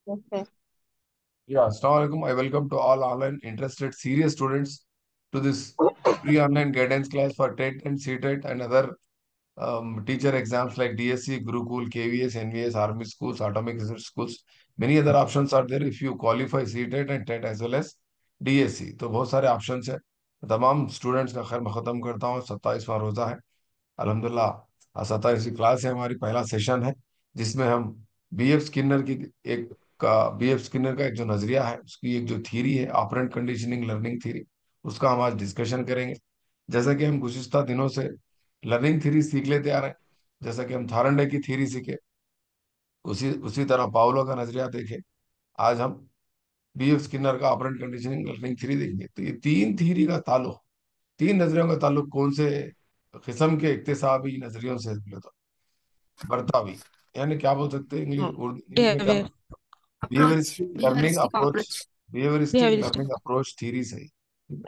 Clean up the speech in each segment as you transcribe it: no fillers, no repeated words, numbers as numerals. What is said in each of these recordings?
Okay. Yeah, Assalamualaikum. I welcome to all online interested serious students to this free online guidance class for TET and CTET and other teacher exams like DSC, Gurukul, KVS, NVS, Army schools, Atomic Research schools. Many other options are there if you qualify CTET and TET as well as DSC. तो बहुत सारे options है. तमाम students का खैर मैं खत्म करता हूँ. 27वां रोजा है अल्हम्दुलिल्लाह. 27वीं क्लास है हमारी. पहला सेशन है जिसमें हम बीएफ स्किनर की एक बीएफ स्किनर का एक जो नजरिया है उसकी एक जो थीरी है ऑपरेंट कंडीशनिंग लर्निंग थीरी उसका हम आज डिस्कशन करेंगे. जैसा कि हम गुज़िश्ता दिनों से लर्निंग थ्योरी सीख लेते आ रहे हैं. जैसा कि हम थारंडे की थ्योरी सीखे उसी उसी तरह पावलो का नजरिया देखे. आज हम बीएफ स्किनर का ऑपरेंट कंडीशनिंग लर्निंग थ्योरी देखेंगे. तो ये तीन थ्योरी का ताल्लुक, तीन नजरियों का ताल्लुक कौन से किस्म के इक्तिसाबी नजरियों से बोले तो बर्तावी, यानी क्या बोल सकते हैं इंग्लिश Oh, इंग्लिश में क्या, behavior, behaviouristic learning behaviouristic approach. Approach. Behaviouristic behavioristic, learning approach theory से.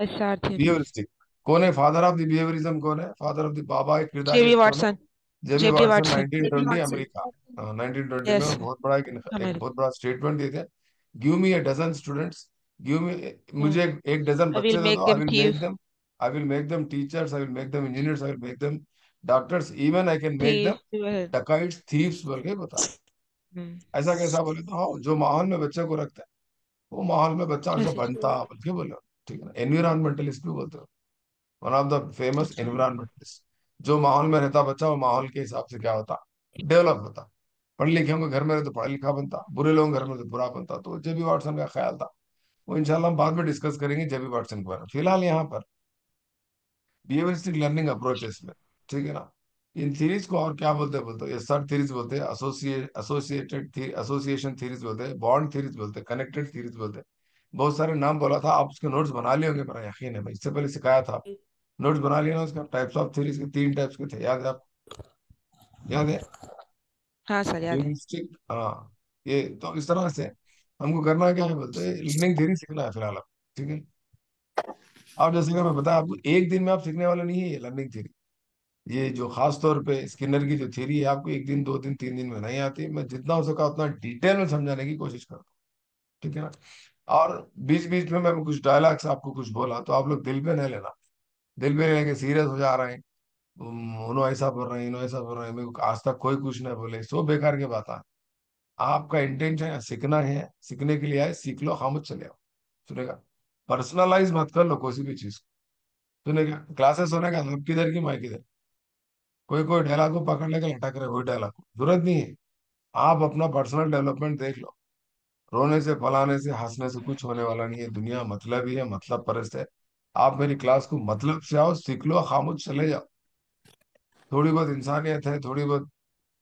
SR theory. बिहेवियरिस्टिक कौन है? फादर ऑफ द बिहेवियरिज्म कौन है? Father of the Baba J.B. किरदारियत कौन है? Watson. जेबी J.B. Watson Watson. 1920 Watson. America. 1920 में वो Yes, बहुत बड़ा एक America. बहुत बड़ा स्टेटमेंट देते हैं. Give me a dozen students, give me, Hmm. मुझे एक डजन I will बच्चे दे दो. make I them will make thief, them, I will make them teachers, I will make them engineers, I will make them doctors, even I can make them thief. Dacoits thieves बोल के बता. Hmm. ऐसा कैसा बोले तो हाँ, जो माहौल में बच्चे को रखता है वो माहौल में बच्चा ऐसा ऐसे बनता बोल के बोले. ठीक है ना, एनवायरमेंटलिस्ट भी बोलते हैं. वन ऑफ द फेमस अच्छा. एनवायरमेंटलिस्ट. जो माहौल में रहता बच्चा वो माहौल के हिसाब से क्या होता, डेवलप होता. पढ़े लिखे होंगे घर में रहे तो पढ़ा लिखा बनता, बुरे लोग घर में तो बुरा बनता. तो जेबी वाटसन का ख्याल था. वो इंशाल्लाह हम बाद में डिस्कस करेंगे जेबी वाटसन के बारे में. फिलहाल यहाँ पर बिहेवियरिस्टिक लर्निंग अप्रोचेस में, ठीक है ना, इन थीरीज को और क्या बोलते हैं? बोलते हैं एसआर थीरीज बोलते हैं, एसोसिएटेड एसोसिएशन थीरीज बोलते हैं, बॉन्ड थीरीज बोलते हैं, कनेक्टेड थीरीज बोलते हैं. बहुत सारे नाम बोला था, आप उसके नोट्स बना लिए होंगे, मेरा यकीन है. मैं इससे पहले सिखाया था. नोट्स बना लिया ना उसका? टाइप्स ऑफ थ्योरीज के तीन टाइप्स के थे, याद है आप? याद है? हाँ सर याद है. ह्यूरिस्टिक, हाँ. ये तो इस तरह से हमको करना क्या है बोलते हैं, लर्निंग थ्योरी सीखना है फिलहाल आप. ठीक है. आप जैसे कि मैं बताया आपको, एक दिन में आप सीखने वाले नहीं है ये लर्निंग थ्योरी. ये जो खास तौर पे स्किनर की जो थ्योरी है आपको एक दिन, दो दिन, तीन दिन में नहीं आती. मैं जितना हो सका उतना डिटेल में समझाने की कोशिश करता हूँ. ठीक है ना. और बीच बीच में मैं कुछ डायलॉग्स आपको कुछ बोला तो आप लोग दिल पे नहीं लेना. दिल पे लेके सीरियस हो जा रहे हैं. उन्होंने ऐसा बोल रहे हैं, इन्होंने ऐसा बोल रहे हैं. मेरे को आज तक कोई कुछ नहीं बोले, सो बेकार की बात है. आपका इंटेंशन सीखना है, सीखने के लिए आए, सीख लो, खामोश चले आओ. सुनेगा, पर्सनलाइज मत कर लो किसी भी चीज को. सुनेगा, क्लासेस होने का आप किधर की मैं किधर. कोई कोई डायलॉग को पकड़ लेकर लटक रहे, वही डायलॉग को जरूरत नहीं है. आप अपना पर्सनल डेवलपमेंट देख लो. रोने से, फलाने से, हंसने से कुछ होने वाला नहीं है. दुनिया मतलब ही है, मतलब परस्त है. आप मेरी क्लास को मतलब से आओ, सीख लो, खामोश चले जाओ. थोड़ी बहुत इंसानियत है, थोड़ी बहुत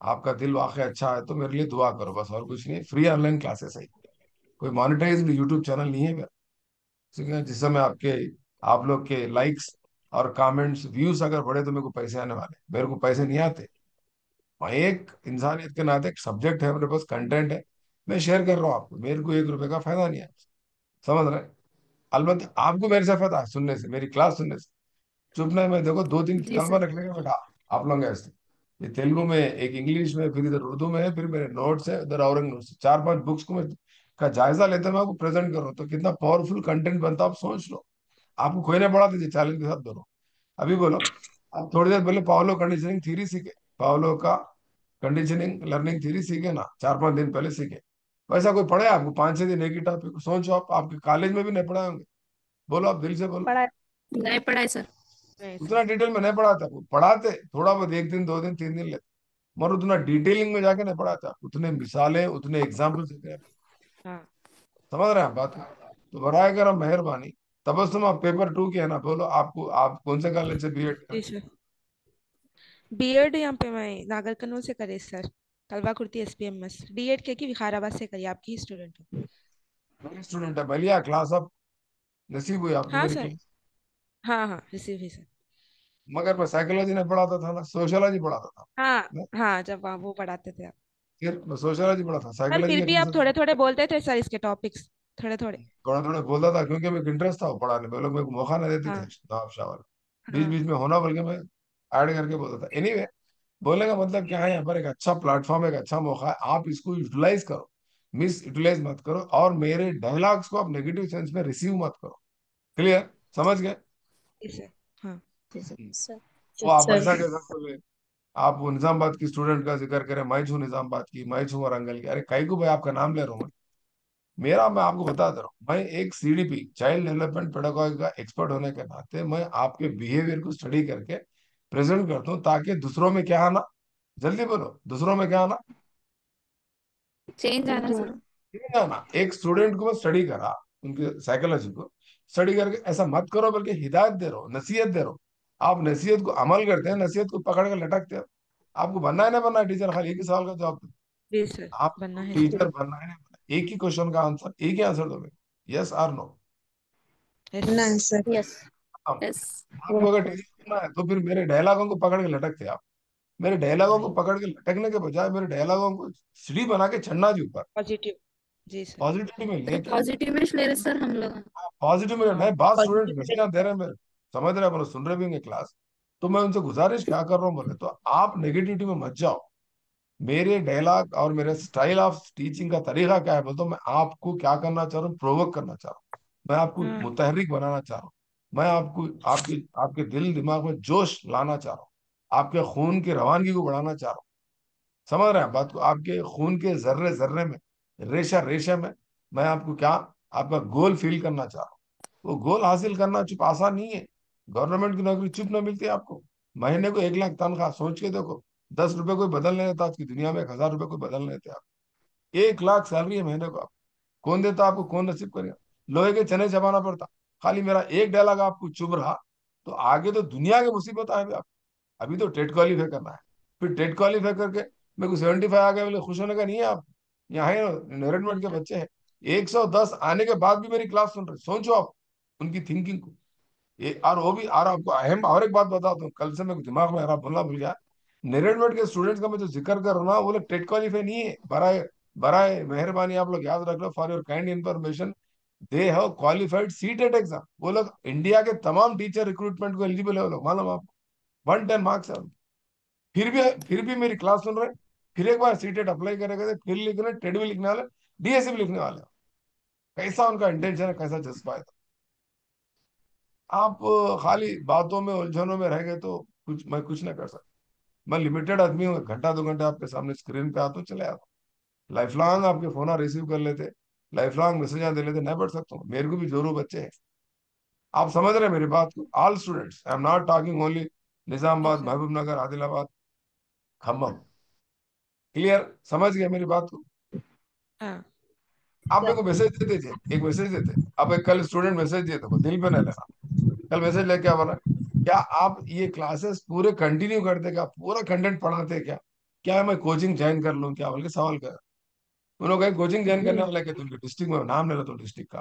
आपका दिल वाकई अच्छा है तो मेरे लिए दुआ करो, बस और कुछ नहीं. फ्री ऑनलाइन क्लासेस है. कोई मोनेटाइज यूट्यूब चैनल नहीं है मेरा. ठीक है, जिस समय आपके, आप लोग के लाइक्स और कमेंट्स व्यूज अगर बढ़े तो मेरे को पैसे आने वाले. मेरे को पैसे नहीं आते. मैं एक इंसानियत के नाते एक सब्जेक्ट है मेरे पास, कंटेंट है, मैं शेयर कर रहा हूँ आपको. मेरे को 1 रुपए का फायदा नहीं है. समझ रहे हैं? अलबत्ता आपको मेरे से फायदा है सुनने से, मेरी क्लास सुनने से. चुप नहीं, मैं देखो दो तीन जी किताबें सर। रख लेंगे बेटा. आप लोग ऐसे, ये तेलुगु में, एक इंग्लिश में, फिर इधर उर्दू में है, फिर मेरे नोट्स है, उधर औरंग नोट्स, चार पांच बुक्स को मैं का जायजा लेते मैं आपको प्रेजेंट करूँ तो कितना पावरफुल कंटेंट बनता है, आप सोच लो. आपको कोई नहीं पढ़ा दीजिए, चैलेंज के साथ दोनों. अभी बोलो, आप थोड़ी देर पहले पावलो कंडीशनिंग थ्योरी सीखे, पावलो का कंडीशनिंग लर्निंग थ्योरी सीखे ना, 4-5 दिन पहले सीखे. वैसा कोई पढ़े आपको 5-6 दिन एक ही टॉपिक? सोचो, आप आपके कॉलेज में भी नहीं पढ़ाए होंगे. बोलो, आप दिल से बोलो. पढ़ा है. नहीं पढ़ा है सर। नहीं सर. उतना डिटेल में नहीं पढ़ाता. वो पढ़ाते थोड़ा बहुत, एक दिन, 2 दिन, 3 दिन लेते, मगर उतना डिटेलिंग में जाके नहीं पढ़ाता. उतने मिसालें, उतने एग्जाम्पल देते हैं. हाँ. समझ रहे हैं आप बात को? तो बराए करम मेहरबानी, तबस्सुम आप पेपर 2 के है ना, बोलो आपको, आप कौन से कॉलेज से बीएड जी कर? सर. बीएड यहाँ पे मैं नागर कर्नूल से करे सर. तलवा कुर्ती SPMS. डीएड के की विकाराबाद से करी, आपकी ही स्टूडेंट हूँ. मेरी स्टूडेंट है, बलिया क्लास अब नसीब हुई आपको हाँ मेरी सर. क्लास. हाँ हाँ रिसीव ही सर. मगर मैं साइकोलॉजी नहीं पढ़ाता था ना, सोशियोलॉजी पढ़ाता था. हाँ. ना? हाँ जब वहाँ वो पढ़ाते थे आप. फिर मैं सोशियोलॉजी पढ़ा था, पर साइकोलॉजी फिर का भी आप टीचर. थोड़े थोड़े बोलते थे सर इसके टॉपिक्स. थोड़े थोड़े. थोड़ा थोड़ा बोलता था क्योंकि मेरे को इंटरेस्ट था वो पढ़ाने में. वो लोग मेरे को मौका नहीं देते थे हाँ. नवाब शाह वाले. बीच हाँ. बीच में होना बल्कि मैं ऐड करके बोलता था. एनीवे, बोलने का मतलब क्या है, यहाँ पर एक अच्छा प्लेटफॉर्म, एक अच्छा मौका है, आप इसको यूटिलाइज करो. मिस यूटिलाइज मत करो, और मेरे डायलॉग्स को आप नेगेटिव सेंस में रिसीव मत करो। क्लियर? समझ गए? जी सर। हाँ। सर वो आप सर ऐसा कैसा बोले, आप वो निजामाबाद की स्टूडेंट का जिक्र करें, मैं छू निजामाबाद की, मैं छू वारंगल की, अरे कई को भाई आपका नाम ले रहा हूँ मैं। मैं आपको बता दे रहा हूँ, मैं एक सीडीपी चाइल्ड डेवलपमेंट पेडागॉजी का एक्सपर्ट होने के नाते मैं आपके बिहेवियर को स्टडी करके प्रेजेंट करता हूँ, ताकि दूसरों में क्या आना, जल्दी बोलो, दूसरों में क्या आना, चेंज आना सर। नहीं आना। एक स्टूडेंट को मैं स्टडी करा, उनके साइकोलॉजी को स्टडी करके ऐसा मत करो, बल्कि हिदायत दे रहा हूँ, नसीहत दे रहा हूँ। आप नसीहत को अमल करते हैं, नसीहत को पकड़ कर लटकते हो। आपको बनना है ना बनना है टीचर, खाली एक ही सवाल का जवाब दो। जी सर, बनना आपको है सर। टीचर बनना है ना बनना है? एक ही क्वेश्चन का आंसर, एक ही आंसर दोगे, यस और नो। यस ना सर। यस। हाँ, यस। आपको अगर टीचर बनना है तो फिर मेरे डायलॉगों को पकड़ के लटकते आप। मेरे डायलॉगों को नहीं, पकड़ के लटकने के बजाय मेरे डायलॉगों को सीढ़ी बना के चढ़ना जी ऊपर। पॉजिटिव। जी सर। पॉजिटिविटी में सर लिए क्या, पॉजिटिव में ले रहे सर हम लोग। पॉजिटिव में हाँ। नहीं, बात स्टूडेंट पॉजिटिव। मैसेज दे रहे हैं मेरे, समझ रहे हैं, बोलो सुन रहे भी होंगे क्लास। तो मैं उनसे गुजारिश क्या कर रहा हूँ बोले तो, आप नेगेटिविटी में मत जाओ। मेरे डायलॉग और मेरे स्टाइल ऑफ टीचिंग का तरीका क्या है बोलते, तो मैं आपको क्या करना चाह रहा हूँ, प्रोवोक करना चाह रहा हूँ, मैं आपको हाँ। मुतहरिक बनाना चाह रहा हूँ, मैं आपको आपके आपके दिल दिमाग में जोश लाना चाह रहा हूँ, आपके खून की रवानगी को बढ़ाना चाह रहा हूँ। समझ रहे हैं बात को? आपके खून के जर्रे जर्रे में, रेशा रेशा में, मैं आपको क्या, आपका गोल फील करना चाह रहा हूँ। वो गोल हासिल करना चुप आसान नहीं है। गवर्नमेंट की नौकरी चुप ना मिलती है आपको। महीने को 1 लाख तनख्वाह, सोच के देखो, 10 रुपए कोई बदल नहीं देता आज की दुनिया में, 1,000 रुपए कोई बदल नहीं देते आप। 1 लाख सैलरी है महीने को आप, कौन देता आपको, कौन नसीब करेगा? लोहे के चने चबाना पड़ता। खाली मेरा एक डायलॉग आपको चुभ रहा तो आगे तो दुनिया की मुसीबत आए आप। अभी तो टेट क्वालिफाई करना है, फिर टेट क्वालिफाई करके मेरे को 75 आ गया बोले खुश होने का नहीं है आप। यहाँ है जी नरेटमेंट के सर। बच्चे हैं, 110 आने के बाद भी मेरी क्लास सुन रहे, सोचो आप उनकी थिंकिंग को। ये और वो भी, और आपको अहम और एक बात बताता हूँ, कल से मेरे दिमाग में आ रहा, बोलना भूल गया। नरेटमेंट के स्टूडेंट्स का मैं जो जिक्र कर रहा हूँ ना, वो लोग टेट क्वालिफाई नहीं है, बराए बराए मेहरबानी आप लोग याद रख लो, for your kind information, they have qualified CTET exam. वो लोग इंडिया के तमाम टीचर रिक्रूटमेंट को एलिजिबल है, वो लोग मालूम आपको, 110 मार्क्स है। फिर भी मेरी क्लास सुन रहे, फिर एक बार सीटेट अप्लाई करेंगे, फिर लिखने टेट भी लिखने वाले, डीएससी भी लिखने वाले। कैसा उनका इंटेंशन है, कैसा जज्बा है। आप खाली बातों में उलझनों में रह गए तो कुछ, मैं कुछ ना कर सकता। मैं लिमिटेड आदमी हूँ, 1 घंटा 2 घंटा आपके सामने स्क्रीन पे आता हूँ, चले आता हूँ। लाइफ लॉन्ग आपके फोन रिसीव कर लेते, लाइफ लॉन्ग मैसेज दे लेते, नहीं बढ़ सकता हूँ, मेरे को भी जोरू बच्चे हैं। आप समझ रहे हैं मेरी बात को? All students, I am not talking only जी Nizamabad, sir. Mahabubnagar, Adilabad, Khammam. Clear? समझ गए मेरी बात को? हाँ। आप मेरे को मैसेज दे दीजिए, एक मैसेज देते, आप एक कल स्टूडेंट मैसेज दिए थे, दिल पे नहीं लेना। कल मैसेज लेके क्या बोला, क्या आप ये क्लासेस पूरे कंटिन्यू करते, क्या पूरा कंटेंट पढ़ाते क्या, क्या मैं कोचिंग ज्वाइन कर लूँ क्या, बोल के सवाल कर। उन्होंने कहा कोचिंग ज्वाइन करने वाला है क्या, तुमके डिस्ट्रिक्ट में नाम ले रहा, तुम डिस्ट्रिक्ट का,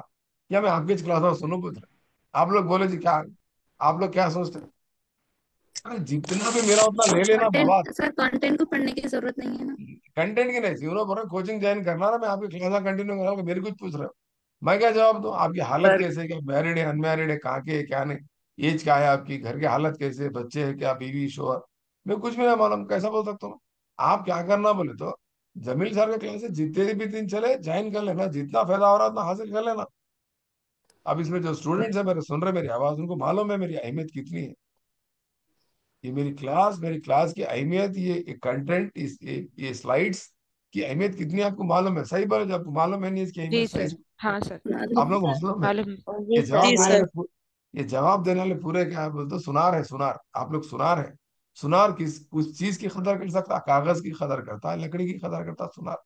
क्या मैं आपके क्लास में सुनू पूछ रहे? आप लोग बोले जी क्या, आप लोग क्या सोचते हैं? अरे जितना भी मेरा उतना ले लेना बर्बाद। कंटेंट सर, कंटेंट को पढ़ने की जरूरत नहीं है ना। कंटेंट की नहीं थी, उन्होंने बोला कोचिंग ज्वाइन करना ना, मैं आपकी क्लास कंटिन्यू करा, मेरे कुछ पूछ रहे हो। मैं क्या जवाब दूं? आपकी हालत पर कैसे है, क्या मैरिड है अनमैरिड है, कहाँ के है क्या नहीं, एज क्या है आपकी, घर की हालत कैसे है, बच्चे है क्या, बीवी शोहर, मैं कुछ भी नहीं मालूम, कैसा बोल सकता हूँ? आप क्या करना बोले तो, जमील सर के क्लासेस जितने भी दिन चले ज्वाइन कर लेना, जितना फायदा हो रहा है उतना हासिल कर लेना। अब इसमें जो स्टूडेंट्स है मेरे, सुन रहे मेरी आवाज, उनको मालूम है मेरी अहमियत कितनी है। ये मेरी क्लास की अहमियत, ये कंटेंट, ये स्लाइड्स की अहमियत कितनी है आपको मालूम है? सही बोले, जब आपको मालूम है नहीं इसकी जी अहमियत, सही सर। से हाँ सर। मालूम आप है लोग को सर। मालूम है। मालूम है। ये जी सर। जवाब जी देने सर। वाले ये जवाब देने वाले पूरे क्या है बोलते, सुनार है, सुनार। आप लोग सुनार है। सुनार किस उस चीज की कदर कर सकता है, कागज की कदर करता है, लकड़ी की कदर करता है सुनार,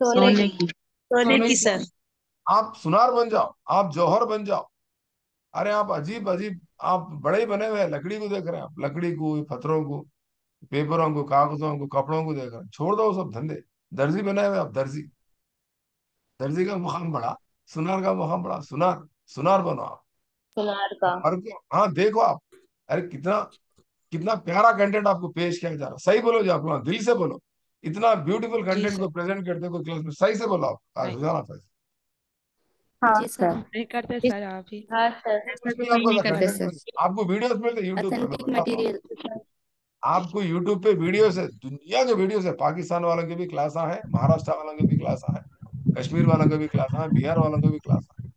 सोने की। सोने सोने की की। सर। आप सुनार बन जाओ, आप जौहर बन जाओ। अरे आप अजीब अजीब, आप बड़े ही बने हुए हैं, लकड़ी को देख रहे हैं आप, लकड़ी को, पत्थरों को, पेपरों को, कागजों को, कपड़ों को देख रहे हैं, छोड़ दो वो सब धंधे। दर्जी बने हुए आप, दर्जी। दर्जी का मुकाम बड़ा, सुनार का मुकाम बड़ा, सुनार, सुनार बनो आप। सोनार का। और हाँ देखो आप, अरे कितना कितना प्यारा कंटेंट आपको पेश किया जा रहा है, सही बोलो जी, आप लोग दिल से बोलो। इतना ब्यूटीफुल जी कंटेंट सर। को प्रेजेंट करते हो कोई क्लास में, सही से बोलो आप, आज नहीं, हो जाना था। हाँ जी सर। नहीं करते इस सर आप ही। हाँ सर, कुछ ऐसा भी तो कोई आपको नहीं था करते कंटेंट सर। में, आपको वीडियोस मिलते यूट्यूब पे, मैं ऑथेंटिक बताता हूँ। मटेरियल। आपको यूट्यूब पे वीडियो से, दुनिया के वीडियो से, पाकिस्तान वालों के भी क्लास है, महाराष्ट्र वालों के भी क्लास है, कश्मीर वालों के भी क्लास है, बिहार वालों के भी क्लास है।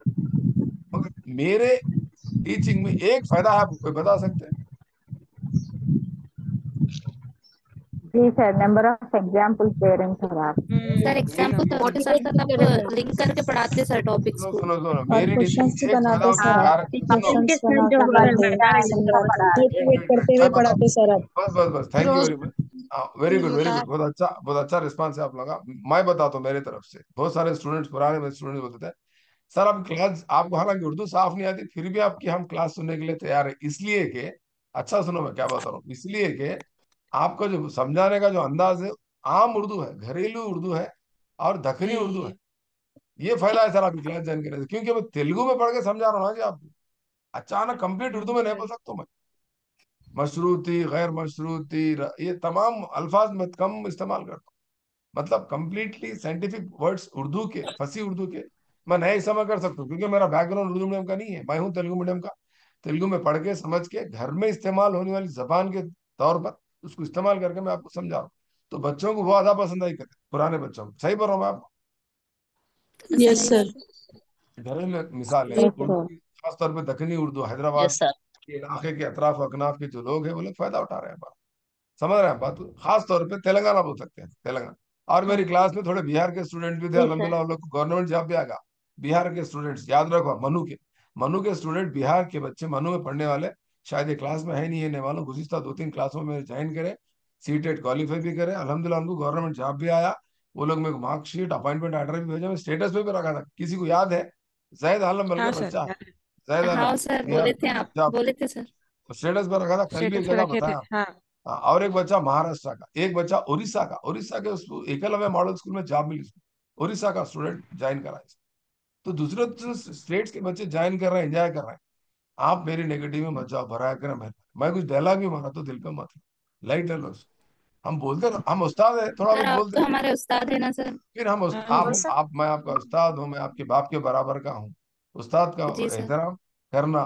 मगर मेरे टीचिंग में एक फायदा है, आपको कोई बता सकते हैं? जी सर, नंबर ऑफ एग्जाम्पल्स दे रहे हैं सर आप। सर एग्जाम्पल तो आपके साथ साथ आप लिंक करके पढ़ाते सर टॉपिक्स सुनो को। सुनो सुनो, और मेरी टीचिंग क्वेश्चंस भी में एक फायदा बनाते होता सर है आप, सुनो, क्वेश्चंस बना कर एक मोटिवेट मिनट करते हुए मैं बताता पढ़ाते सर आप। हूँ, बस thank you Rose very much. Very good very होता है। गुड, बहुत अच्छा रिस्पांस है आप लोगों का। मैं बताता हूँ मेरे तरफ से, बहुत सारे स्टूडेंट्स, पुराने मेरे स्टूडेंट्स बोलते थे सर आप क्लास, आपको हालांकि उर्दू साफ नहीं आती फिर भी आपकी हम क्लास सुनने के लिए तैयार है, इसलिए कि, अच्छा सुनो मैं क्या बता रहा हूँ, इसलिए कि आपका जो समझाने का जो अंदाज है आम उर्दू है, घरेलू उर्दू है और दखनी उर्दू है। जी ये फायदा है सर आपकी क्लास ज्वाइन करने से, क्योंकि मैं तेलुगु में पढ़ के समझा रहा हूँ ना जी आपको, अचानक कंप्लीट उर्दू में नहीं बोल सकता मैं। मशरूती, गैर मशरूती, ये तमाम अल्फाज मैं कम इस्तेमाल करता हूँ, मतलब कंप्लीटली साइंटिफिक वर्ड्स उर्दू के, फसी उर्दू के मैं नहीं समझ कर सकता हूँ, क्योंकि मेरा बैकग्राउंड उर्दू मीडियम का नहीं है, मैं हूँ तेलुगु मीडियम का। तेलुगु में पढ़ के समझ के घर में इस्तेमाल होने वाली जबान के तौर पर उसको इस्तेमाल करके मैं आपको समझा रहा हूँ। तो बच्चों को वो ज्यादा पसंद आई करते, पुराने बच्चों को, सही बोल रहा हूँ मैं आपको? Yes sir. घरेलू मिसाल है यस उर्दू सर। की, खासतौर पर दक्षिणी उर्दू, हैदराबाद के इलाके के अतराफ अकनाफ के जो लोग हैं वो लोग फायदा उठा रहे हैं। समझ रहे हैं बात को? खास तौर पे तेलंगाना बोल सकते हैं, तेलंगाना। और मेरी क्लास में थोड़े बिहार के स्टूडेंट भी थे, जी सर। अल्हम्दुलिल्लाह उन लोग को गवर्नमेंट जॉब भी आ गया। बिहार के स्टूडेंट्स याद रखो, मनु के स्टूडेंट, बिहार के बच्चे मनु में पढ़ने वाले, शायद ये क्लास में है नहीं, है नहीं मालूम, गुज़िश्ता 2-3 क्लासों में ज्वाइन करे, सीटेट क्वालिफाई भी करे, अल्हम्दुलिल्लाह उनको गवर्नमेंट जॉब भी आया। वो लोग मेरे को मार्कशीट, अपॉइंटमेंट ऑर्डर भी भेजा, मैं स्टेटस पे भी रखा था, किसी को याद है? जैद आलम बल्कि हाँ सर, बच्चा है, याद है। जैद आलम, हाँ सर बिहार बोले थे आप, जॉब, बोले थे सर। स्टेटस पर रखा था, कल भी एक स्टेटस पे जगह रखे थे बताया। हाँ। हाँ, और एक बच्चा महाराष्ट्र का, एक बच्चा उड़ीसा का, उड़ीसा के उसको एकलव्य मॉडल स्कूल में जॉब मिली उसको, उड़ीसा का स्टूडेंट ज्वाइन करा है। तो दूसरे स्टेट्स के बच्चे ज्वाइन कर रहे हैं, एंजॉय कर रहे हैं। आप मेरी नेगेटिव में मत जाओ, भरा कर मैं कुछ डायलॉग भी मारा तो दिल पे मत लो, लाइट ले लो उसको। हम बोलते ना, हम उस्ताद है, थोड़ा सर बहुत आप बोलते तो हैं। हमारे उस्ताद है ना सर। फिर हम हाँ वो आप, मैं आपका उस्ताद हूँ, मैं आपके बाप के बराबर का हूँ। उस्ताद का जी सर। एहतराम करना।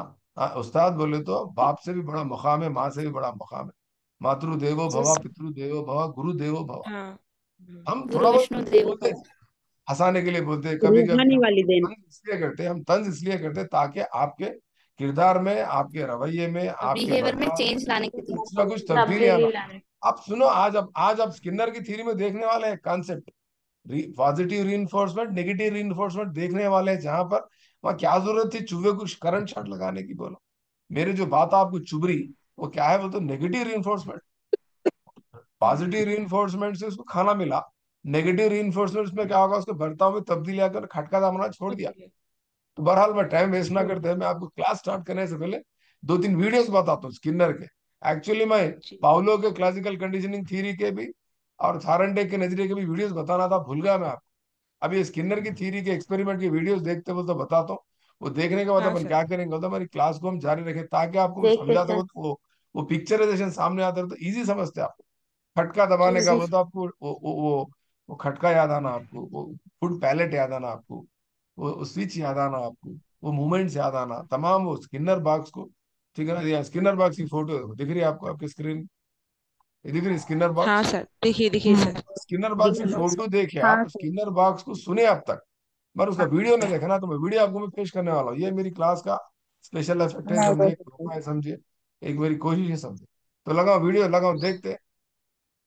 उस्ताद बोले तो बाप से भी बड़ा मकाम है, माँ से भी बड़ा मकाम है। मातृ देवो जी भवा, सर। पितृ देवो भवा, गुरु देवो भवा। हाँ। हम गुरु थोड़ा बहुत विष्णु देव बोलते भव। हैं, हंसाने के लिए बोलते हैं, कभी कभी रूहानी हम वाली देन। तंज इसलिए करते हैं, हम तंज इसलिए करते हैं ताकि आपके किरदार में, आपके रवैये में, आपके बिहेवियर में बर्ताव में चेंज लाने के लिए। कुछ ना कुछ तब्दीली आना। तब्दीली लाने। आप सुनो, आज आप स्किनर की थ्योरी में देखने वाले हैं concept, positive reinforcement, negative reinforcement देखने वाले हैं, जहां पर वहां क्या जरूरत थी चूहे को करंट शॉट लगाने की? बोलो, मेरे जो बात आपको चुभ रही वो क्या है? वो तो नेगेटिव रीइंफोर्समेंट। पॉजिटिव रीइंफोर्समेंट से उसको खाना मिला, नेगेटिव रीइंफोर्समेंट में क्या होगा? उसके बर्ताव में तब्दीली आकर खटका दामना छोड़ दिया। तो बहरहाल मैं टाइम वेस्ट ना करते हुए मैं आपको क्लास स्टार्ट करने से पहले 2-3 वीडियोस बताता हूँ स्किनर के। एक्चुअली मैं जी पाउलो के क्लासिकल कंडीशनिंग थ्योरी के भी और थारंडे के नजरिए के भी वीडियोस बताना था, भूल गया मैं आपको। अब ये स्किनर की थ्योरी के एक्सपेरिमेंट की वीडियोस देखते हो तो बताता हूँ। वो देखने के बाद हाँ अपन सर। क्या करेंगे तो हमारी क्लास को हम जारी रखें, ताकि आपको मैं देखते समझाता सर। हूँ तो वो पिक्चराइजेशन सामने आता है तो इजी समझते हैं आपको। खटका जी दबाने का सर। वो तो आपको वो खटका याद आना आपको, वो फुड पैलेट याद आना आपको, वो स्विच याद आना आपको, वो मूवमेंट्स याद आना, तमाम वो स्किनर बॉक्स को, ठीक है ना? ये स्किनर बॉक्स की फोटो दिख रही है आपको आपकी स्क्रीन? ये दिख रही है स्किनर हाँ बॉक्स? सर, देखिए देखिए सर। स्किनर दिख बॉक्स की रही है। फोटो देखे हाँ आप, सर। स्किनर बॉक्स को सुने अब तक, पर उसका वीडियो नहीं देखा ना, तो मैं वीडियो आपको मैं पेश करने वाला हूँ। ये मेरी क्लास का स्पेशल इफेक्ट है, नहीं समझिए, देख सकते। धोखा है समझिए, एक मेरी कोशिश है समझिए। तो लगाओ वीडियो, लगाओ देखते हैं।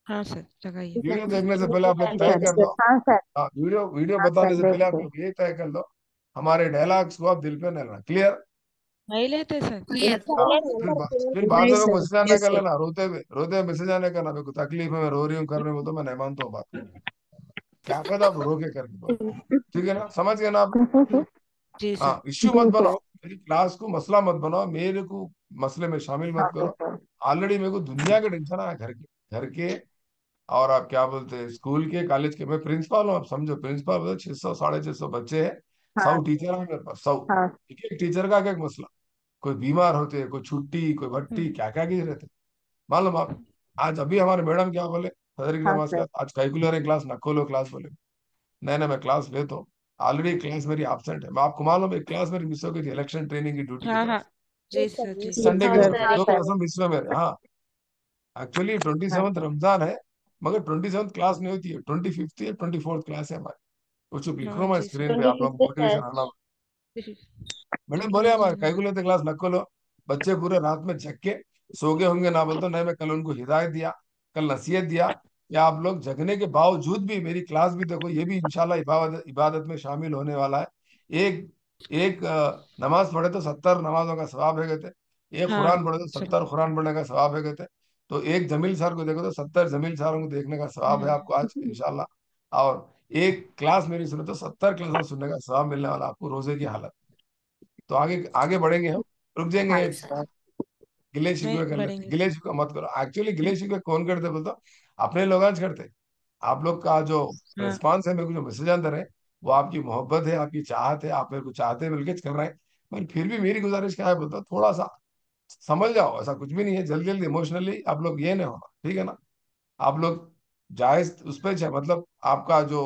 हाँ सर, लगाइए। वीडियो देखने से पहले आप लोग हाँ तय कर सर। लो, हाँ सर। हाँ, वीडियो वीडियो हाँ बताने सर से पहले आप देखते। लोग ये तय कर लो, हमारे डायलॉग्स को आप दिल पे नहीं लेना, क्लियर? नहीं लेते सर। क्लियर। हाँ, फिर बाद नहीं में सर। मैसेज आने यस कर सर। लेना, रोते हुए मैसेज आने करना, मेरे को तकलीफ है, मैं रो रही हूँ करने में, तो मैं नहीं मानता हूँ बात। क्या फायदा आप रो के करके बोलो, ठीक है ना? समझ गए ना आप? जी सर। हाँ, इश्यू मत जी सर। बनाओ, मेरी क्लास को मसला मत बनाओ, मेरे को मसले में शामिल मत ओके करो। सर। ऑलरेडी मेरे को दुनिया के टेंशन है, घर के और आप क्या बोलते हैं स्कूल के, कॉलेज के। मैं प्रिंसिपल हूँ, आप समझो, प्रिंसिपल 600 150 बच्चे हैं, हाँ 100 टीचर है मेरे पास, 100। हाँ। एक एक टीचर का क्या मसला, कोई बीमार होते हैं, कोई छुट्टी, कोई भट्टी, हम्म। क्या क्या चीज रहते हैं। मालूम आप, आज अभी हमारे मैडम क्या बोले, फजर की हाँ नमाज सर। का आज कैकुलर है क्लास, न खोलो क्लास, बोले नहीं नहीं मैं क्लास लेता हूँ। ऑलरेडी क्लास मेरी एब्सेंट है, मैं आपको मालूम है, एक क्लास मेरी मिस हो गई थी इलेक्शन ट्रेनिंग की ड्यूटी की हाँ तरफ हाँ। से। जी सर, जी इस सर। संडे जी की हाँ सर। तरफ सर। हाँ दो सर। क्लास मिस हुए मेरे, हाँ। एक्चुअली 27 रमजान है, मगर 27 क्लास नहीं होती है, 25 या 24 क्लास है हमारी। कुछ लिख रहा हाँ हूँ मैं जी सर। स्क्रीन पे, आप लोग मोटिवेशन आना। मैडम बोले हमारे कैलकुलेटर क्लास लग लो, बच्चे पूरे रात में जग के सो गए होंगे ना, बोलते नहीं मैं कल उनको हिदायत दिया, कल नसीहत दिया कि आप लोग जगने के बावजूद भी मेरी क्लास भी देखो, ये भी इंशाल्लाह इबादत इबादत में शामिल होने वाला है। एक एक नमाज पढ़े तो 70 नमाजों का सवाब है कहते, एक हाँ कुरान पढ़े तो चलो। 70 कुरान पढ़ने का सवाब है कहते। तो एक जमील सर को देखो तो 70 जमील सरों को देखने का सवाब है आपको आज इंशाल्लाह। और एक क्लास मेरी सुने तो 70 क्लास सुनने का सवाब मिलने वाला आपको रोजे की हालत। तो आगे आगे बढ़ेंगे हम, रुक जाएंगे हाँ यहीं पे। सर। गिले नहीं शिकवे कर लेते, बढ़ेंगे। गिले शिकवे मत करो। एक्चुअली गिले शिकवे कौन करते बोलते, अपने लोग आज करते। आप लोग का जो हाँ रिस्पांस है, मेरे को जो मैसेज अंदर है, वो आपकी मोहब्बत है, आपकी चाहत है, आप मेरे को चाहते हैं मिलके कर रहे हैं। पर फिर भी मेरी गुजारिश क्या है बोलता, थोड़ा सा समझ जाओ, ऐसा कुछ भी नहीं है, जल्दी जल्दी इमोशनली आप लोग ये नहीं होना, ठीक है ना। आप लोग जायज उस पर मतलब आपका जो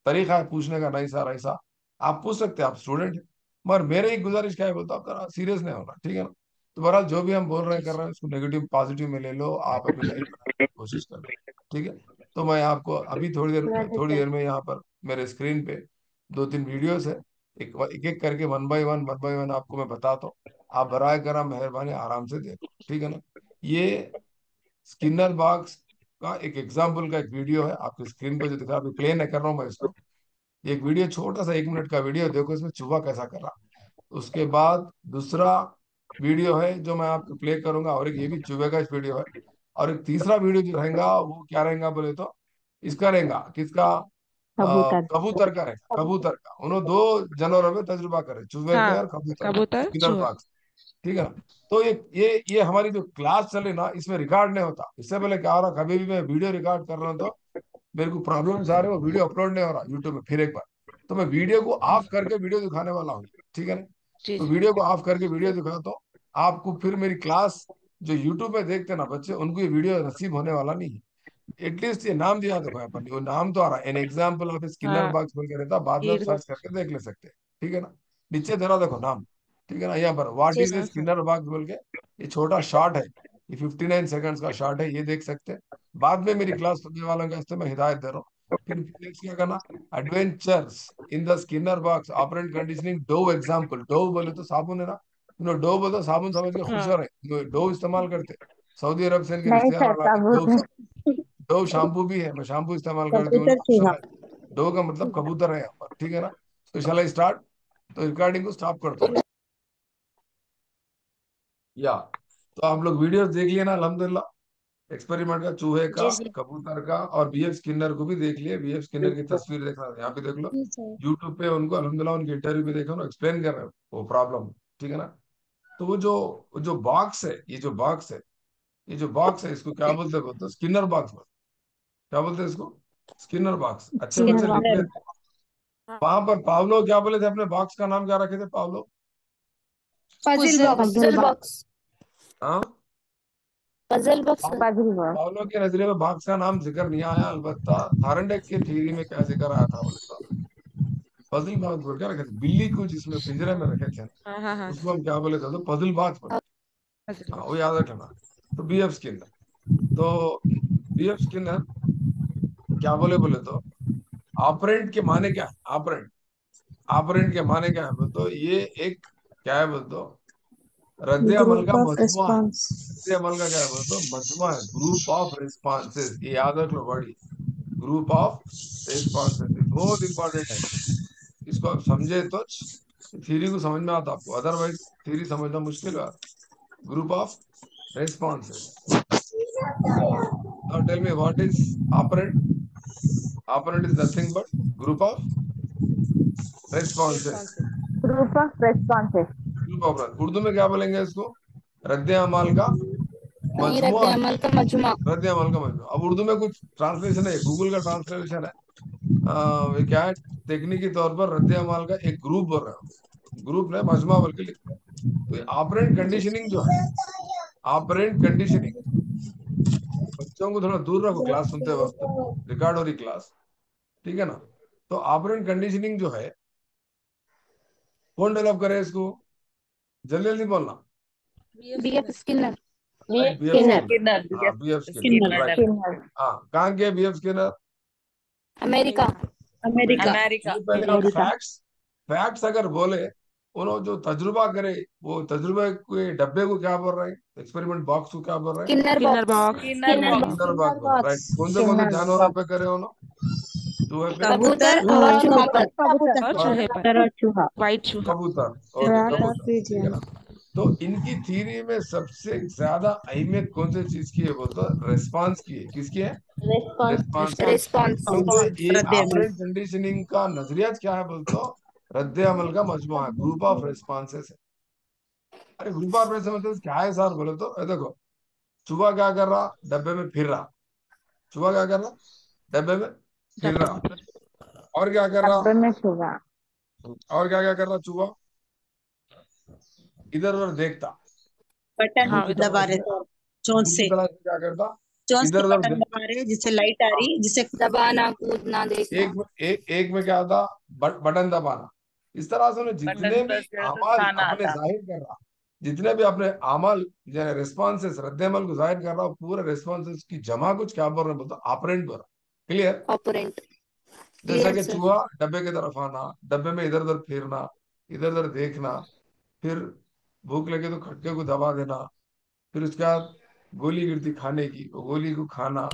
तरीका है पूछने का, नहीं सर ऐसा आप पूछ सकते हैं, आप स्टूडेंट हैं। मगर मेरे एक गुजारिश क्या है बोलता, आप जरा सीरियस नहीं होना, ठीक है ना। तो बहरहाल जो भी हम बोल रहे हैं जी कर रहे सर। हैं उसको नेगेटिव पॉजिटिव में ले लो, आप अपनी लाइफ बनाने की कोशिश करो, ठीक है। तो मैं आपको अभी थोड़ी देर में यहाँ पर मेरे स्क्रीन पे 2-3 वीडियोस है, एक एक करके वन बाय वन आपको मैं बताता हूँ। आप बराए करम मेहरबानी आराम से देखो, ठीक है ना। ये स्किनर बॉक्स का एक एग्जाम्पल का एक वीडियो है आपकी स्क्रीन पे जो दिखा, अभी प्ले नहीं कर रहा हूँ मैं इसको। ये एक वीडियो छोटा सा 1 मिनट का वीडियो, देखो इसमें चूहा कैसा कर रहा। उसके बाद दूसरा वीडियो है जो मैं आपको प्ले करूंगा, और एक ये भी चूहे का इस वीडियो है। और एक तीसरा वीडियो जो रहेगा वो क्या रहेगा बोले तो, इसका रहेगा किसका, कबूतर। कबूतर का रहेगा, कबूतर का। उन्होंने 2 जानवरों में तजुर्बा करे, चूहे पे हाँ और कबूतर पे, कबूतर स्किनर चूहा। बॉक्स, ठीक है ना। तो ये हमारी जो क्लास चले ना, इसमें रिकॉर्ड नहीं होता। इससे पहले क्या हो रहा, कभी भी मैं वीडियो रिकॉर्ड कर रहा हूँ तो मेरे को प्रॉब्लम्स आ रहे हैं, वो वीडियो अपलोड नहीं हो रहा यूट्यूब में फिर एक बार। तो मैं वीडियो को ऑफ करके वीडियो दिखाने वाला हूँ, ठीक है ना। जी तो जी। वीडियो को ऑफ करके वीडियो दिखाता हूँ आपको, फिर मेरी क्लास जो यूट्यूब पे देखते हैं ना बच्चे, उनको ये वीडियो नसीब होने वाला नहीं है। एटलीस्ट ये नाम दिया देखो यहाँ पर, वो नाम तो आ रहा है, एन एग्जाम्पल ऑफ स्किनर हाँ बॉक्स बोल के रहता, बाद में ये आप सर्च करके देख ले सकते हैं, ठीक है ना। नीचे जरा देखो नाम, ठीक है ना, यहाँ पर व्हाट जी इज ए हाँ सर। स्किनर बॉक्स बोल के ये छोटा शॉर्ट है, ये 59 सेकंड्स का शॉर्ट है, ये देख सकते हैं। बाद में मेरी क्लास सुनने वालों के वास्ते मैं हिदायत दे रहा हूँ। फिर नेक्स्ट क्या करना, adventures in the Skinner box operant conditioning Dove example. Dove बोले तो साबुन है ना, डो बोले तो साबुन समझ के खुश हाँ हो रहे हैं, डो इस्तेमाल करते। सऊदी अरब से इनके नहीं रिश्तेदार सर, बनाते डो। कबूतर। डो शैम्पू भी है, मैं शैम्पू इस्तेमाल करती हूँ कबूतर चूहा। माशाल्लाह। डो का मतलब कबूतर है यहाँ पर, ठीक है ना। तो चला स्टार्ट, तो रिकॉर्डिंग को स्टॉप करता हूँ मैं। या तो आप लोग वीडियोस देख लिए ना अल्हम्दुलिल्लाह, एक्सपेरिमेंट का, चूहे का, जी जी। कबूतर का, और बीएफ स्किनर को भी देख लिए। बीएफ स्किनर की तस्वीर देखना यहाँ पे देख लो, यूट्यूब पे उनको अल्हम्दुलिल्लाह उनकी इंटरव्यू भी देखो ना, एक्सप्लेन कर रहे हो वो प्रॉब्लम, ठीक है ना। तो वो जो बॉक्स है, ये जो बॉक्स है, ये जो बॉक्स है इसको क्या बोलते हैं, बोलते स्किनर बॉक्स। क्या बोलते हैं इसको, स्किनर बॉक्स। अच्छे स्किनर बच्चे लिख बॉक्स। लेते। वहां पर पावलो क्या बोले थे, अपने बॉक्स का नाम क्या रखे थे Pavlov. Puzzle box. Puzzle puzzle box. Box. हाँ, puzzle box sir. Puzzle box. Pavlov के नजरिए में बॉक्स का नाम जिक्र नहीं आया, अलबत्ता थायरनडेक के थ्योरी में क्या जिक्र आया था बोले तो, पजल बॉक्स बोल क्या रखे थे, बिल्ली को जिसमें पिंजरे में रखे थे हाँ हाँ हाँ उसको हम क्या बोले थे, तो पजल बॉक्स बोले। हजर हाँ वो बख्श। याद रखना। तो बीएफ स्किनर, तो बीएफ स्किनर क्या बोले बोले तो, ऑपरेंट के माने क्या है, ऑपरेंट, ऑपरेंट के माने क्या है बोले तो, ये एक क्या है बोले तो, रद्द अमल ग्रुप का ऑफ मजमुआ है। रिस्पॉन्स। रद्द अमल का क्या है बोले तो मजमुआ है, ग्रुप ऑफ रिस्पॉन्सेज, ये याद रख लो बड़ी, ग्रुप ऑफ रिस्पॉन्सेज बहुत इंपॉर्टेंट है। इसको आप समझे तो थ्योरी को समझ में आता आपको, अदरवाइज थ्योरी समझना मुश्किल है। Group of responses. Now tell me what is operant. Operant is nothing but group of responses. Responsive. Group of responses. Group of, Urdu में क्या बोलेंगे इसको, रद्द अमल का नहीं, रद्द मजमुआ। अमल का मजमा। रद्द अमल का मजमू, अब उर्दू में कुछ ट्रांसलेशन है, गूगल का ट्रांसलेशन है। ये क्या है, तकनीकी तौर पर रद्द अमल का एक ग्रुप बोल रहे हो, ग्रुप ने मजमा बोल के लिखते हैं। तो ऑपरेंट कंडीशनिंग जो है, ऑपरेंट कंडीशनिंग, बच्चों को थोड़ा दूर रखो क्लास सुनते वक्त, रिकॉर्ड हो रही क्लास, ठीक है ना। तो ऑपरेंट कंडीशनिंग जो है, कौन डेवलप करे इसको, जल्दी जल्दी बोलना। BF BF Skinner. Skinner. BF Skinner. Skinner, हाँ BF Skinner, Skinner. Right. Skinner. हाँ, कहाँ के बीएफ स्किनर? अमेरिका। अमेरिका। ये पहले आप अमेरिका। फैक्ट्स, फैक्ट्स अगर बोले, उन्होंने जो तजुर्बा करे, वो तजुर्बे के डब्बे को क्या बोल रहे हैं, एक्सपेरिमेंट बॉक्स को क्या बोल रहे हैं? Skinner Skinner box. Box. Kinder box बोल, राइट। कौन से स्किनर जानवरों पे बॉक्स। करे उन्होंने? चूहे पे कबूतर और चूहों पर। कबूतर और और चूहे पर। कबूतर और चूहा। वाइट चूहा। कबूतर, ओके rat और कबूतर, ठीक है pigeon। ना। तो इनकी थ्योरी में सबसे ज्यादा अहमियत कौन सी चीज की है बोलते हैं? रेस्पॉन्स की है। किसकी है? रेस्पॉन्स की। रिस्पॉन्स। रिस्पॉन्स। क्योंकि ये रद्द अमल। ऑपरेंट कंडीशनिंग का नजरिया क्या है बोलते हो? रद्द अमल का मजमूआ है, ग्रुप ऑफ रेस्पॉन्सेस है। अरे ग्रुप ऑफ रेस्पॉन्सेस क्या है सर बोले तो, ये देखो, चूहा क्या कर रहा? डब्बे में फिर रहा। चूहा क्या कर रहा? डब्बे में फिर डब्बे रहा। में। और क्या कर रहा? डब्बे में चूहा। और क्या क्या कर रहा चूहा? इधर उधर देखता। बटन मुंह हाँ की इधर दबा तरफ रहे से, थे चोंच मुंह की से। तरफ से क्या करता? चोंच से इधर उधर बटन देख। दबा रहे जिससे लाइट आ हाँ, रही, जिससे दबाना, कूदना, देखना। एक में क्या था? बटन दबाना। इस तरह से उन्हें जितने भी अमाल अपने जाहिर कर रहा, जितने भी अपने अमल यानी रिस्पॉन्सेस, रद्दमल को जाहिर कर रहा, पूरे रिस्पॉन्सेस की जमा कुछ क्या बोल रहे हैं बोलते? ऑपरेंट बोल रहा। क्लियर? ऑपरेंट। जैसा क्लियर कि सर। चूहा डब्बे की तरफ आना, डब्बे में इधर उधर फिरना, इधर उधर देखना, फिर भूख लगे तो खटके को दबा देना, फिर उसके बाद गोली गिरती खाने की, वो गोली को खाना।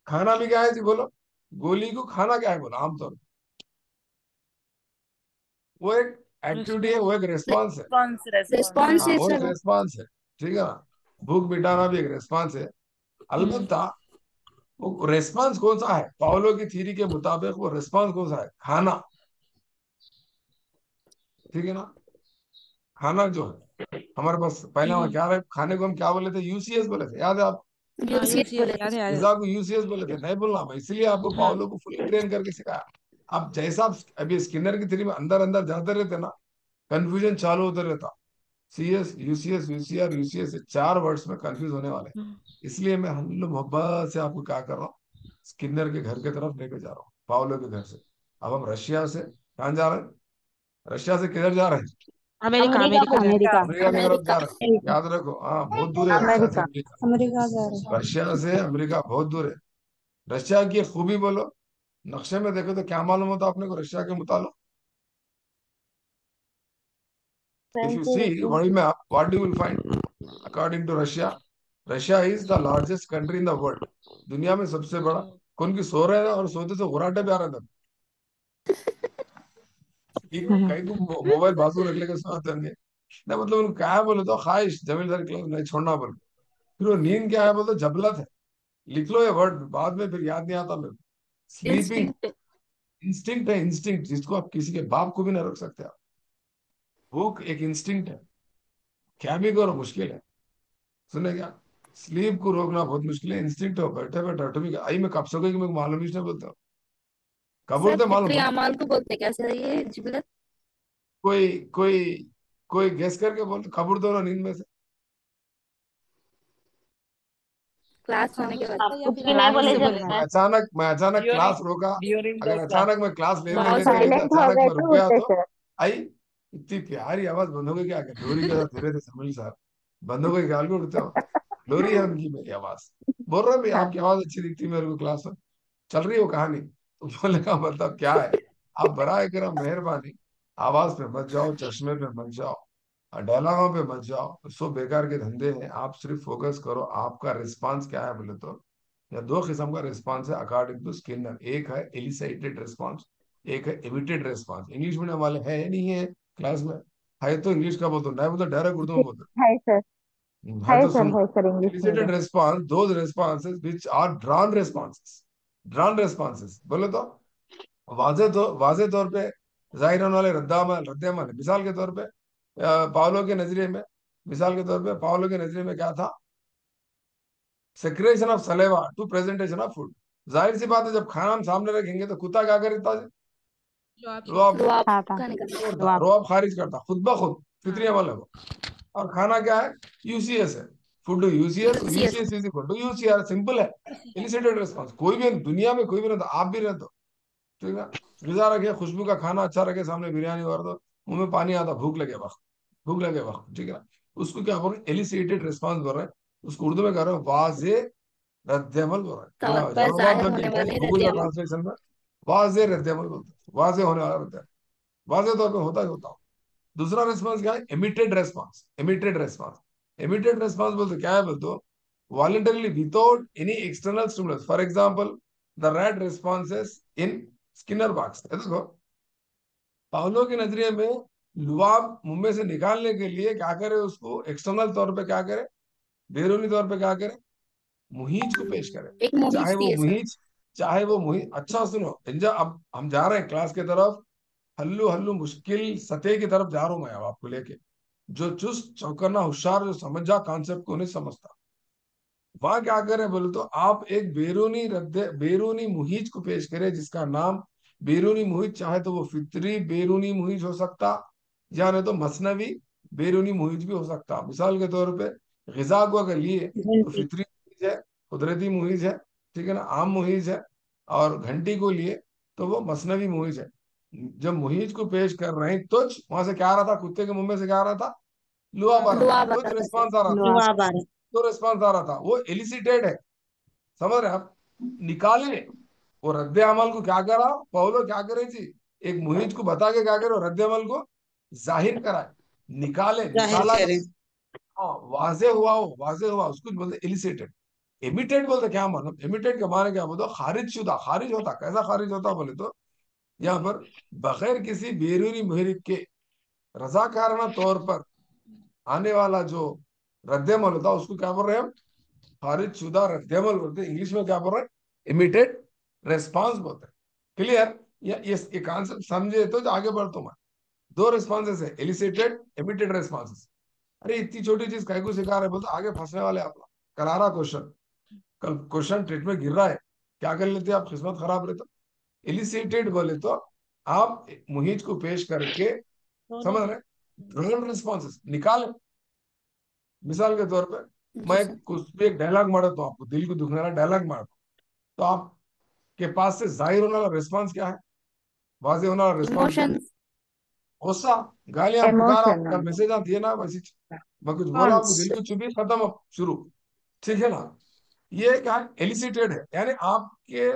खाना भी क्या है जी बोलो? गोली को खाना क्या है बोलो आमतौर पर? वो एक एक्टिविटी है, वो एक रिस्पॉन्स है। रिस्पॉन्स हाँ, है वो एक सर। रिस्पॉन्स है, ठीक है ना। भूख मिटाना भी एक रिस्पॉन्स है। अलबत्ता वो रिस्पॉन्स कौन सा है? पाउलो की थ्योरी के मुताबिक वो रिस्पॉन्स कौन सा है? खाना, ठीक है ना। खाना जो है हमारे पास, पहले हम क्या रहे खाने को, हम क्या बोले थे? यूसीएस बोले थे, याद है आप? हाँ यूसीएस यूसीएस बोले थे याद है सर। याद है। पिज्जा को यूसीएस बोले थे, नहीं बोलना भाई, इसलिए आपको हाँ पाउलो को फुली ट्रेन करके सिखाया। अब जैसा आप अभी स्किनर की थ्योरी में अंदर अंदर जाते रहते ना, कंफ्यूजन चालू होता रहता। सीएस यूसीएस यूसीआर यूसीएस, चार वर्ड्स में कंफ्यूज होने वाले हैं। इसलिए मैं हम लोग मोहब्बत से आपको क्या कर रहा हूँ, स्किनर के घर की तरफ लेके जा रहा हूँ, पाउलो के घर से। अब हम रशिया से कहाँ जा रहे हैं? रशिया से किधर जा रहे हैं? अमेरिका अमेरिका अमेरिका जा रहे अमेरिका। अमेरिका की तरफ अमेरिका। जा रहे हैं। याद रखो, हाँ बहुत दूर है रशिया से अमेरिका। अमेरिका। अमेरिका जा रहे हैं। रशिया से अमेरिका बहुत दूर है। रशिया की एक खूबी बोलो, नक्शे में देखो तो क्या मालूम होता अपने को रशिया के मुताबिक? If you see world map, what do will find according to Russia? Russia is the largest country in the world. दुनिया में सबसे बड़ा। कौन की सो रहे हैं और सोते से घुराटे पे आ रहे थे। कहीं को मोबाइल बाजू रख लेके सोते होंगे ना, मतलब उनको क्या है बोले तो ख्वाहिश, जमीन सर क्लास नहीं छोड़ना बोले। फिर वो नींद क्या है बोले तो जबलत है। लिख लो ये वर्ड, बाद में फिर याद नहीं आता मेरे को। Sleeping instinct. इंस्टिंक्ट है, इंस्टिंक्ट जिसको आप किसी के बाप को भी ना रोक सकते आप। भूख एक इंस्टिंक्ट है, क्या भी करो मुश्किल है। सुने क्या? स्लीप को रोकना बहुत मुश्किल है, इंस्टिंक्ट हो, बैठे बैठे ऑटोमेटिक आई में कब सो गई कि मेरे को मालूम ही नहीं बोलता। कब सर बोलते मालूम फिक्री बोलो? अमाल को बोलते क्या सर ये जिबलत? कोई कोई कोई गेस करके बोलते कब उठते हो ना नींद में से? क्लास होने के बाद। से या कुछ फिर भी नहीं अचानक बोले से जब बोले मैं थे? अचानक क्लास रोका। अगर अचानक मैं क्लास ले ले बहुत लेते लेते साइलेंट हो अचानक गए मैं रुक तो गया उठे तो सर। आई इतनी प्यारी आवाज बंद हो गई, क्या क्या लोरी के साथ धीरे थे समझ साहब, बंद हो गई, ख्याल को उठते हो। लोरी है उनकी, मेरी आवाज। बोल रहे भाई हाँ। आपकी आवाज अच्छी दिखती है मेरे को क्लास में। चल रही है वो कहानी, तो बोलने का मतलब क्या है? आप बराए करम मेहरबानी आवाज पे मत जाओ, चश्मे पे मत जाओ, और डायलॉगों पे मत जाओ, सो बेकार के धंधे हैं। आप सिर्फ फोकस करो आपका रिस्पांस क्या है बोले तो। या दो किस्म का रिस्पांस है अकॉर्डिंग टू स्किनर, एक है एलिसाइटेड रिस्पांस, एक है इमिटेड रिस्पांस। इंग्लिश मीडियम वाले है या नहीं है क्लास में? है तो इंग्लिश का बोलते, नहीं बोलते डायरेक्ट उर्दू में बोलते। है सर। है तो सुनो, है sir English elicited medium. response, those responses which are drawn responses, drawn responses बोले तो वाजे तौर पे जाहिर होने वाले रद्दामल रद्दमल। मिसाल के तौर पे पावलो के नजरिए में, मिसाल के तौर पे पावलो के नजरिए में क्या था? Secretion of saliva to presentation of food. जाहिर सी बात है, जब खाना हम सामने रखेंगे तो कुत्ता क्या करता है? जो आप रुआब रुआब खाता। का निकलता। छोड़ता, रुआब खारिज करता खुद ब खुद, फितरी हाँ अमल है वो। और खाना क्या है? यूसीएस है। Food UCS, UCS. UCS is equal to UCR, simple है। इलिसिटेड रिस्पॉन्स, कोई भी दुनिया में कोई भी रहता, आप भी रहते हो, ठीक है। गुजार रखे, खुशबू का खाना अच्छा रखे, सामने बिरयानी कर दो, मुंह में पानी आता, भूख लगे वक्त, भूख लगे वक्त, ठीक है ना। उसको क्या बोल रहे हैं? एलिसिटेड रिस्पॉन्स बोल रहे हैं। उसको उर्दू में कह रहे हो वाजे रद्दमल बोल रहे हैं। तौर जो पर जवाब जाहिर जो होने लिखते हैं वाले गूगल का रद्द-ए-अमल। ट्रांसलेशन में वाजे रद्दमल बोलते हैं, वाजे होने वाला रहता है, वाजे तौर पे होता ही होता हो। दूसरा रेस्पॉन्स क्या है? Emitted response. Emitted response, emitted response बोलते क्या है? बोलते हो voluntarily without any external stimulus. For example the rat responses in Skinner box. देखो पाउलो के नजरिए में लुआब मुंह में से निकालने के लिए क्या करे? उसको एक्सटर्नल तौर पे क्या करे? बैरूनी तौर पे क्या करे? मुहीज को पेश करे। एक मुहिज दिए सर। चाहे वो मुहीज, अच्छा सुनो इंजा, अब हम जा रहे हैं क्लास की तरफ, हल्लू हल्लू मुश्किल सतह की तरफ जा रहा हूं मैं अब आपको लेके। जो चुस्त चौकन्ना होशियार जो समझ जा कॉन्सेप्ट को नहीं समझता, वहां क्या करें बोले तो आप एक बैरूनी मुहिज को पेश करें जिसका नाम बैरूनी मुहिज, चाहे तो वो फितरी बैरूनी मुहिज हो सकता, या नहीं तो मसनवी बैरूनी मुहिज भी हो सकता। मिसाल के तौर पे गिजा को अगर लिए तो घंटी। फितरी मुहिज है, कुदरती मुहिज है, ठीक है ना, आम मुहिज है। और घंटी को लिए तो वो मसनवी मुहिज है। जब मुहिज को पेश कर रहे हैं तो वहां से क्या आ रहा था? कुत्ते के मुंह में से क्या आ रहा था? लुआ आ रहा था, दुआ कुछ बता था सर। रिस्पॉन्स आ रहा था, लुआब आ रहा। तो रिस्पॉन्स आ रहा था, वो एलिसिटेड है। समझ रहे हैं आप? निकाले वो रद्द अमल को क्या करा? पौलो क्या करे जी? एक मुहिज को बता के क्या करे? रद्द अमल को जाहिर करा, निकाले, जाहिर निकाला। करे। हाँ, वाजे हुआ, वो वाजे हुआ, उसको बोलते एलिसिटेड। इमिटेड बोलते क्या मालूम? इमिटेड का माने क्या बोलते? खारिज शुदा। खारिज होता कैसा? खारिज होता बोले तो यहाँ पर बगैर किसी बैरूनी मुहरिक के रजाकाराना तौर पर आने वाला जो रद्दमल होता है उसको क्या बोल रहे हैं हम? खारिज शुदा रद्दमल बोलते हैं। इंग्लिश में क्या बोल रहे हैं? इमिटेड रेस्पॉन्स बोलते हैं। क्लियर? ये कॉन्सेप्ट समझे तो आगे बढ़ता हूं मैं। दो रेस्पॉन्सेस है, एलिसिटेड, इमिटेड रेस्पॉन्सेस। अरे इतनी छोटी चीज काय को सिखा रहे? बोलते आगे फंसने वाले आप लोग। करारा क्वेश्चन, कल क्वेश्चन ट्रेट में गिर रहा है, क्या कर लेते आप? किस्मत खराब रहता। एलिसिटेड बोले तो आप मुहिज को पेश करके, समझ रहे, ड्रोन रिस्पॉन्सेस निकाले। मिसाल के तौर पे जी मैं सर। कुछ भी एक डायलॉग मारता हूँ, आपको दिल को दुखने वाला डायलॉग मारता हूँ, तो आपके पास से जाहिर होने वाला रिस्पॉन्स क्या है? वाजे होने वाला रिस्पॉन्स क्या है? इमोशंस। गुस्सा, गालियां, पुकारा, कल Emotional. मैसेज दिए ना मैसेज, मैं कुछ बोला आपको, कॉन्स। दिल को चुभी, खत्म, अब शुरू। ठीक है ना? ये क्या है? एलिसिटेड है, यानी आपके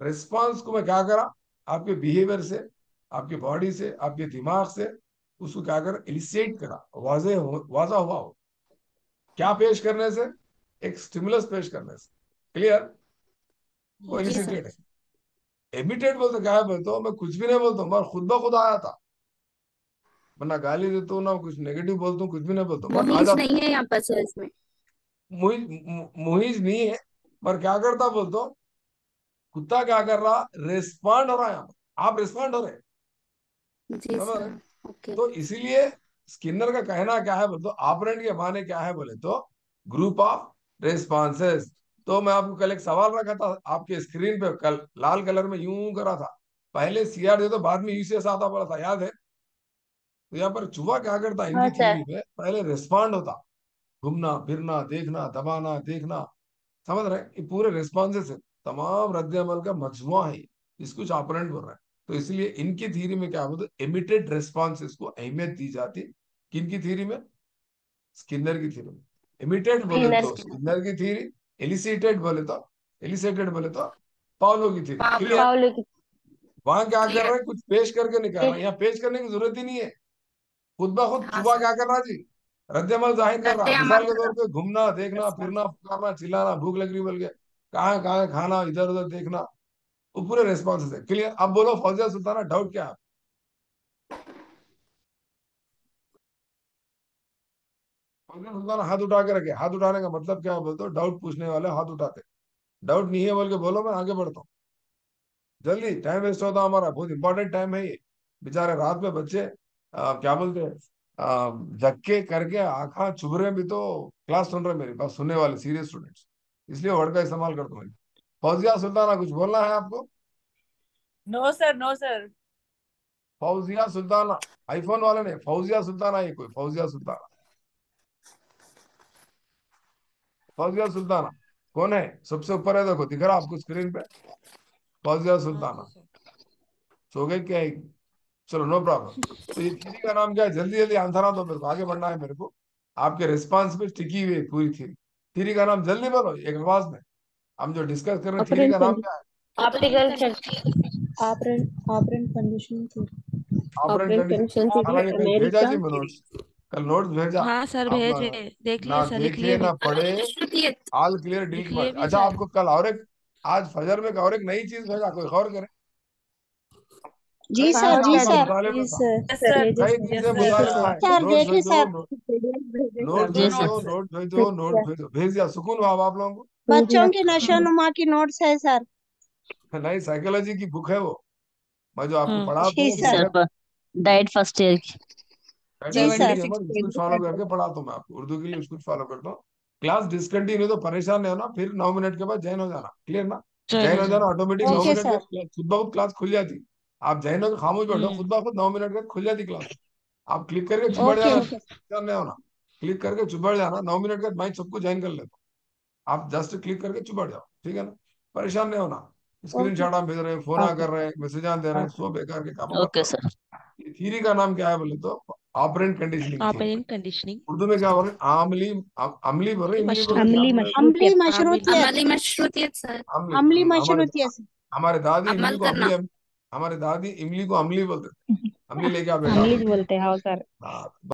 रिस्पॉन्स को मैं क्या करा? आपके बिहेवियर से, आपके बॉडी से, आपके दिमाग से उसको क्या करा? एलिसिएट करा, वाजा हुआ हो। क्या पेश करने से? एक स्टिमुलस पेश करने से। क्लियर? वो जी सर। एलिसिटेड है। एमिटेड बोलते क्या है? बोलते हो मैं कुछ भी नहीं बोलता हूँ, मैं खुद ब खुद आया था। मैं ना गाली देता हूँ, ना कुछ नेगेटिव बोलता हूँ, कुछ भी नहीं बोलता हूँ, बस आ मुहिज जाता नहीं है यहाँ पर सर इसमें। हूँ। मुहिज नहीं है, पर क्या करता बोलता हूँ? कुत्ता क्या कर रहा? रिस्पॉन्ड हो रहा है यहाँ पर। आप रिस्पॉन्ड हो रहे हैं। जी समझ रहे? सर। ओके। तो इसीलिए स्किनर का कहना क्या है बोलते? ऑपरेंट के माने क्या है बोले तो ग्रुप ऑफ रिस्पॉन्सेस। तो मैं आपको कल एक सवाल रखा था आपके स्क्रीन पे, कल लाल कलर में यूं करा था, पहले सीआर दे तो बाद में यूसीएस आता पड़ा था, याद है? तो यहाँ पर चूहा क्या करता है हाँ इनकी सर। थ्योरी में? पहले रिस्पॉन्ड होता, घूमना फिरना, देखना, दबाना, देखना। समझ रहे हैं? ये पूरे रिस्पॉन्सेस है, तमाम रद्द अमल का मजमुआ है, इसको ऑपरेंट बोल रहा है। तो इसलिए इनकी थ्योरी में क्या बोलते? इमिटेड रिस्पॉन्सेस को अहमियत दी जाती। किनकी थ्योरी में? स्किनर की थ्योरी में। इमिटेड बोले इनर तो स्किन। स्किनर की थ्योरी, एलिसिटेड बोले तो पाउलो की थ्योरी। पावलो। क्लियर? पावलो की। वहां क्या कर क्लियर। रहे हैं? कुछ पेश करके नहीं कर रहे एक। हैं, यहाँ पेश करने की जरूरत ही नहीं है। खुद ब खुद हाँ चुबा सर। क्या कर रहा जी? रद्दमल जाहिर कर रहा। मिसाल रद्द-ए-अमल के कर तौर रहा। पे घूमना, देखना, फिरना, रिस्पॉन्स। पुकारना, चिल्लाना, भूख लग रही बोल के, कहाँ कहाँ खाना, इधर उधर देखना, वो पूरे रेस्पॉन्सेस है। क्लियर? अब बोलो फौजिया सुल्ताना, डाउट क्या है? फौजिया सुल्ताना हाथ उठा के रखे। हाथ उठाने का मतलब क्या है बोलते हो? डाउट पूछने वाले हाथ उठाते। डाउट नहीं है बोल के बोलो, मैं आगे बढ़ता हूँ। जल्दी, टाइम वेस्ट होता है हमारा, बहुत इंपॉर्टेंट टाइम है ये। बेचारे रात में बच्चे क्या बोलते हैं, जग के करके आंखा चुभ रहे भी तो क्लास सुन रहे, मेरी बात सुनने वाले सीरियस स्टूडेंट्स, इसलिए वर्ड का इस्तेमाल करता हूँ। फौजिया सुल्ताना कुछ बोलना है आपको? No sir, no sir. Fauzia Sultana, iPhone वाले ने फौजिया सुल्ताना, ये कोई फौजिया सुल्ताना, फौजिया सुल्ताना कौन है? सबसे ऊपर है, देखो दिख रहा आपको स्क्रीन पे, फौजिया हाँ जी सुल्ताना। सर। सो गए क्या? चलो नो प्रॉब्लम। तो ये थ्योरी का नाम क्या है? जल्दी जल्दी आंसर आ दो मेरे को, आगे बढ़ना है मेरे को। आपके रिस्पॉन्स पे टिकी हुई है पूरी थ्योरी। थ्योरी का नाम जल्दी बोलो एक आवाज में। हम जो डिस्कस कर रहे हैं थ्योरी का नाम क्या है? Operant operant conditioning theory. Operant operant condition. Condition theory हालांकि कल भेजा अमेरिका जी मैं नोट्स, कल नोट्स भेजा। हाँ सर आप भेजे, देख ना लिए सर, लिख देखे लिए ना भी, पढ़े, ऑल क्लियर लिख डिलीट लिए मार। भी अच्छा सर। आपको कल और एक, आज फजर में और एक नई चीज भेजा, कोई गौर करे। जी कई सर, चीजें जी आपका सर, मुताले में जी था, सर, Yes, sir. भेजे कई सर, चीजें Yes, देखे मुताले में सर। है। सर नोट्स देखे भेजो, सर, नोट्स जी भेजो, सर। नोट्स भेजो, नोट्स भेजो, भेज दिया। सुकून हुआ अब आप लोगों को? बच्चों की नशोनुमा की नोट्स है सर। नई साइकोलॉजी की बुक है वो, मैं जो आपको हाँ पढ़ाता जी हूँ सर, वो डाइट फर्स्ट ईयर की। जी कैटेगरी सर। नहीं है, मैं स्कूल फॉलो करके पढ़ाता हूँ। मैं आपको उर्दू के लिए स्कूल फॉलो करता हूँ। क्लास डिसकंटिन्यू तो परेशान नहीं होना, फिर 9 मिनट के बाद ज्वाइन हो जाना, क्लियर ना? जॉइन ज्वाइन हो हो जाना, जाना। ऑटोमेटिक जी 9 मिनट सर। ओके के सर, बाद खुद ब खुद क्लास खुल जाती। आप ज्वाइन होकर खामोश बैठो, खुद ब खुद 9 मिनट के बाद खुल जाती क्लास। आप क्लिक करके चुप बैठ ओके जाना, ओके परेशान नहीं होना। क्लिक करके चुप बैठ जाना, 9 मिनट के बाद मैं सबको ज्वाइन कर लेता हूँ। आप जस्ट क्लिक करके चुप बैठ जाओ, ठीक है ना? परेशान नहीं होना। स्क्रीन ओके शॉट हम भेज रहे हैं, फोन आ कर रहे हैं, मैसेज दे रहे हैं, सो बेकार के काम मत ओके करो। सर। थ्योरी का नाम क्या है बोले तो operand conditioning theory. Operant conditioning. Urdu में क्या बोल रहे हैं? अमली बोल रहे हैं, इमली बोल रहे हैं, क्या अमली बोल रहे हैं? अम्ली मशरूतियत। मशरूतियत, अमली मशरूतियत सर। अमली। अम्ली हमारे मशरूतियत सर। हमारे दादी इमली अमल को करना। हमारे दादी इमली को अमली बोलते थे। अमली लेके आ बेटा। अमली बोलते हैं, हाँ सर। हाँ।